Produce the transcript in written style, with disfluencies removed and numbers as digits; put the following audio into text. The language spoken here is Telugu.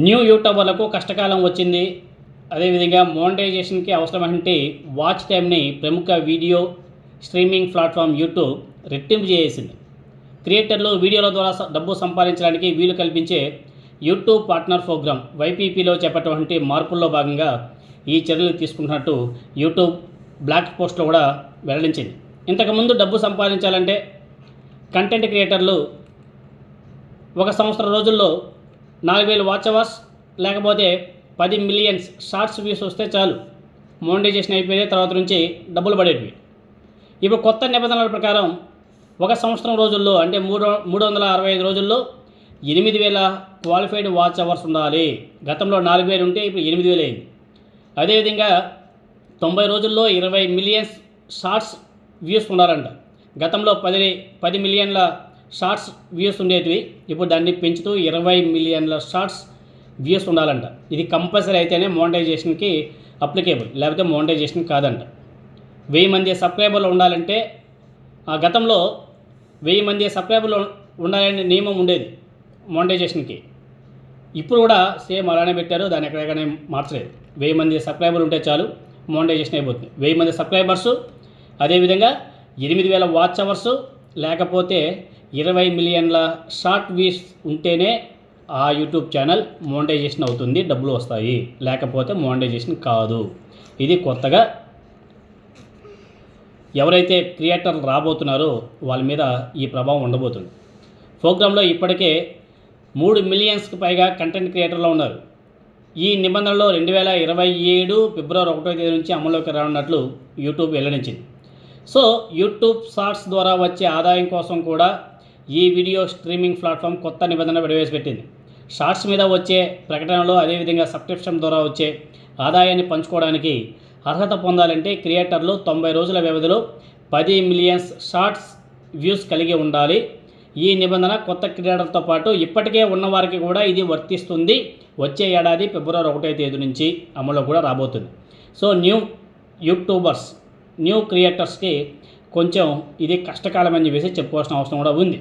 న్యూ యూట్యూబర్లకు కష్టకాలం వచ్చింది. అదేవిధంగా మోనటైజేషన్కి అవసరమైనటువంటి వాచ్ టైంని ప్రముఖ వీడియో స్ట్రీమింగ్ ప్లాట్ఫామ్ యూట్యూబ్ రెట్టింపు చేసింది. క్రియేటర్లు వీడియోల ద్వారా డబ్బు సంపాదించడానికి వీలు కల్పించే యూట్యూబ్ పార్ట్నర్ ప్రోగ్రామ్ వైపీపీలో చేపట్టినటువంటి మార్పుల్లో భాగంగా ఈ చర్యలు తీసుకుంటున్నట్టు యూట్యూబ్ బ్లాగ్ పోస్ట్లో కూడా వెల్లడించింది. ఇంతకుముందు డబ్బు సంపాదించాలంటే కంటెంట్ క్రియేటర్లు ఒక సంవత్సరం రోజుల్లో 4000 వాచ్ అవర్స్ లేకపోతే 10 మిలియన్స్ షార్ట్స్ వ్యూస్ వస్తే చాలు, మోనటైజేషన్ అయిపోయిన తర్వాత నుంచి డబ్బులు పడేటివి. ఇప్పుడు కొత్త నిబంధనల ప్రకారం ఒక సంవత్సరం రోజుల్లో అంటే 365 రోజుల్లో 8000 క్వాలిఫైడ్ వాచ్ అవర్స్ ఉండాలి. గతంలో 4000 ఉంటే ఇప్పుడు 8000 అయింది. అదేవిధంగా 90 రోజుల్లో 20 మిలియన్స్ షార్ట్స్ వ్యూస్ ఉండాలంట. గతంలో 10 మిలియన్ల షార్ట్స్ వ్యూస్ ఉండేటివి, ఇప్పుడు దాన్ని పెంచుతూ 20 మిలియన్ల షార్ట్స్ వ్యూస్ ఉండాలంట. ఇది కంపల్సరీ అయితేనే మోనటైజేషన్కి అప్లికేబుల్, లేకపోతే మోనటైజేషన్ కాదంట. 1000 మంది సబ్స్క్రైబర్లు ఉండాలంటే గతంలో 1000 మంది సబ్స్క్రైబర్లు ఉండాలనే నియమం ఉండేది మోనటైజేషన్కి. ఇప్పుడు కూడా సేమ్ అలానే పెట్టారు, దాన్ని ఎక్కడెక్కడనే మార్చలేదు. 1000 మంది సబ్స్క్రైబర్లు ఉంటే చాలు, మోనటైజేషన్ అయిపోతుంది. 1000 మంది సబ్స్క్రైబర్సు, అదేవిధంగా 8000 వాచ్ అవర్సు లేకపోతే 20 మిలియన్ల షార్ట్ వ్యూస్ ఉంటేనే ఆ యూట్యూబ్ ఛానల్ మోనటైజేషన్ అవుతుంది, డబ్బులు వస్తాయి. లేకపోతే మోనటైజేషన్ కాదు. ఇది కొత్తగా ఎవరైతే క్రియేటర్లు రాబోతున్నారో వాళ్ళ మీద ఈ ప్రభావం ఉండబోతుంది. ప్రోగ్రాంలో ఇప్పటికే 3 మిలియన్స్కి పైగా కంటెంట్ క్రియేటర్లు ఉన్నారు. ఈ నిబంధనలో 2027 ఫిబ్రవరి 1వ తేదీ నుంచి అమల్లోకి రానున్నట్లు యూట్యూబ్ వెల్లడించింది. సో యూట్యూబ్ షార్ట్స్ ద్వారా వచ్చే ఆదాయం కోసం కూడా ఈ వీడియో స్ట్రీమింగ్ ప్లాట్ఫామ్ కొత్త నిబంధన ప్రవేశపెట్టింది. షార్ట్స్ మీద వచ్చే ప్రకటనలో అదేవిధంగా సబ్స్క్రిప్షన్ ద్వారా వచ్చే ఆదాయాన్ని పంచుకోవడానికి అర్హత పొందాలంటే క్రియేటర్లు 90 రోజుల వ్యవధిలో 10 మిలియన్స్ షార్ట్స్ వ్యూస్ కలిగి ఉండాలి. ఈ నిబంధన కొత్త క్రియేటర్తో పాటు ఇప్పటికే ఉన్నవారికి కూడా ఇది వర్తిస్తుంది. వచ్చే ఏడాది ఫిబ్రవరి 1వ తేదీ నుంచి అమలు కూడా రాబోతుంది. సో న్యూ యూట్యూబర్స్, న్యూ క్రియేటర్స్కి కొంచెం ఇది కష్టకాలం అని చెప్పేసి చెప్పుకోవాల్సిన అవసరం కూడా ఉంది.